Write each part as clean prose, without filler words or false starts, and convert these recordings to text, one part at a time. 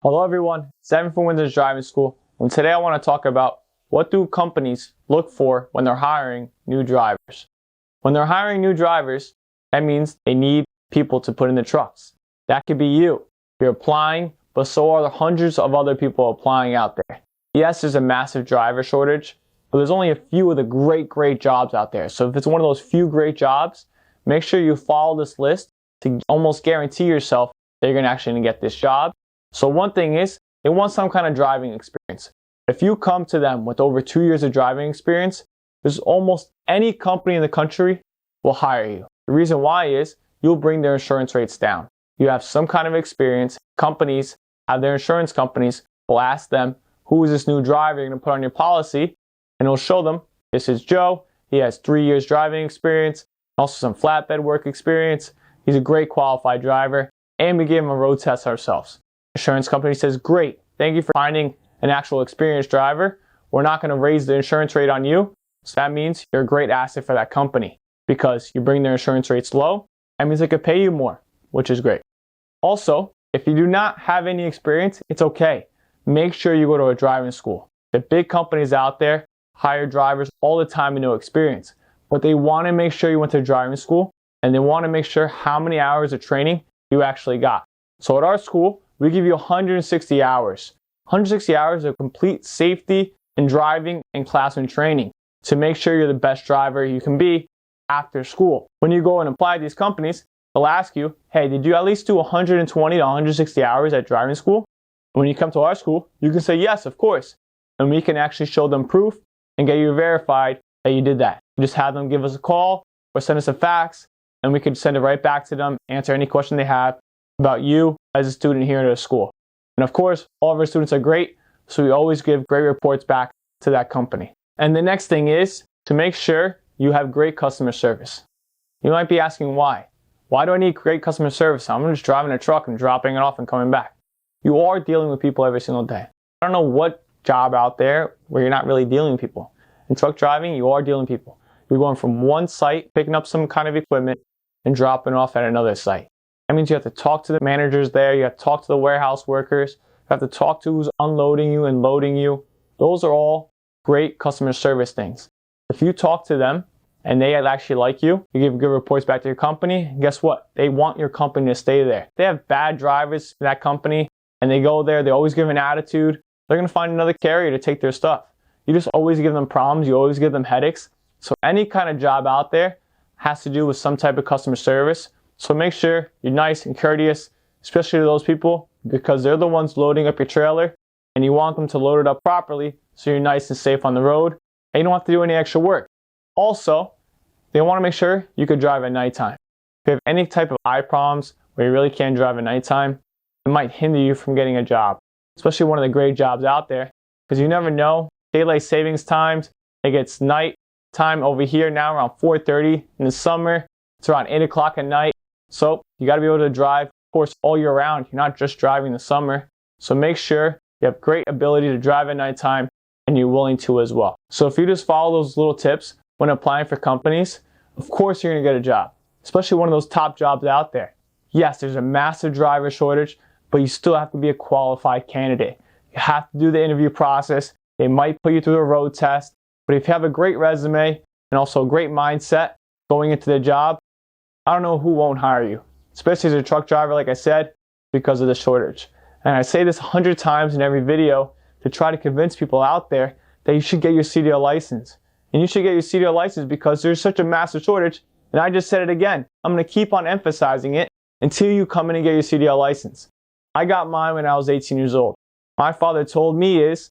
Hello everyone, Seven from Winsor Driving School, and today I want to talk about what do companies look for when they're hiring new drivers. When they're hiring new drivers, that means they need people to put in the trucks. That could be you. You're applying, but so are the hundreds of other people applying out there. Yes, there's a massive driver shortage, but there's only a few of the great jobs out there. So if it's one of those few great jobs, make sure you follow this list to almost guarantee yourself that you're going to actually get this job. So one thing is, they want some kind of driving experience. If you come to them with over 2 years of driving experience, there's almost any company in the country will hire you. The reason why is, you'll bring their insurance rates down. You have some kind of experience. Companies have their insurance companies will ask them, who is this new driver you're going to put on your policy? And it'll show them, this is Joe. He has 3 years driving experience, also some flatbed work experience. He's a great qualified driver, and we gave him a road test ourselves. Insurance company says, great, thank you for finding an actual experienced driver. We're not going to raise the insurance rate on you. So that means you're a great asset for that company because you bring their insurance rates low. That means they could pay you more, which is great. Also, if you do not have any experience, it's okay. Make sure you go to a driving school. The big companies out there hire drivers all the time with no experience, but they want to make sure you went to driving school and they want to make sure how many hours of training you actually got. So at our school, we give you 160 hours. 160 hours of complete safety and driving and classroom training to make sure you're the best driver you can be after school. When you go and apply at these companies, they'll ask you, hey, did you at least do 120 to 160 hours at driving school? When you come to our school, you can say, yes, of course. And we can actually show them proof and get you verified that you did that. You just have them give us a call or send us a fax, and we can send it right back to them, answer any question they have about you as a student here at the school. And of course, all of our students are great, so we always give great reports back to that company. And the next thing is to make sure you have great customer service. You might be asking why. Why do I need great customer service? I'm just driving a truck and dropping it off and coming back. You are dealing with people every single day. I don't know what job out there where you're not really dealing with people. In truck driving, you are dealing with people. You're going from one site, picking up some kind of equipment, and dropping off at another site. That means you have to talk to the managers there, you have to talk to the warehouse workers, you have to talk to who's unloading you and loading you. Those are all great customer service things. If you talk to them and they actually like you, you give good reports back to your company, and guess what? They want your company to stay there. They have bad drivers in that company and they go there, they always give an attitude, they're going to find another carrier to take their stuff. You just always give them problems, you always give them headaches. So any kind of job out there has to do with some type of customer service. So make sure you're nice and courteous, especially to those people, because they're the ones loading up your trailer and you want them to load it up properly so you're nice and safe on the road and you don't have to do any extra work. Also, they want to make sure you could drive at nighttime. If you have any type of eye problems where you really can't drive at nighttime, it might hinder you from getting a job, especially one of the great jobs out there, because you never know. Daylight savings times, it gets night time over here now around 4:30 in the summer. It's around 8 o'clock at night. So you got to be able to drive, of course, all year round. You're not just driving in the summer. So make sure you have great ability to drive at nighttime and you're willing to as well. So if you just follow those little tips when applying for companies, of course you're going to get a job, especially one of those top jobs out there. Yes, there's a massive driver shortage, but you still have to be a qualified candidate. You have to do the interview process. They might put you through a road test, but if you have a great resume and also a great mindset going into the job, I don't know who won't hire you, especially as a truck driver, like I said, because of the shortage. And I say this 100 times in every video to try to convince people out there that you should get your CDL license. And you should get your CDL license because there's such a massive shortage. And I just said it again. I'm going to keep on emphasizing it until you come in and get your CDL license. I got mine when I was 18 years old. My father told me is,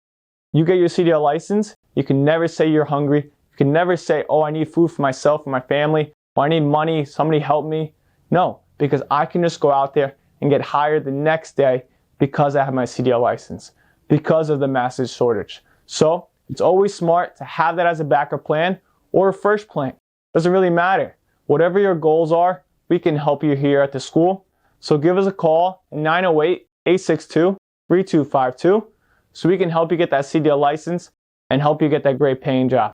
you get your CDL license, you can never say you're hungry. You can never say, oh, I need food for myself and my family. Or I need money, somebody help me. No, because I can just go out there and get hired the next day because I have my CDL license, because of the massive shortage. So it's always smart to have that as a backup plan or a first plan. Doesn't really matter. Whatever your goals are, we can help you here at the school. So give us a call at 908-862-3252 so we can help you get that CDL license and help you get that great paying job.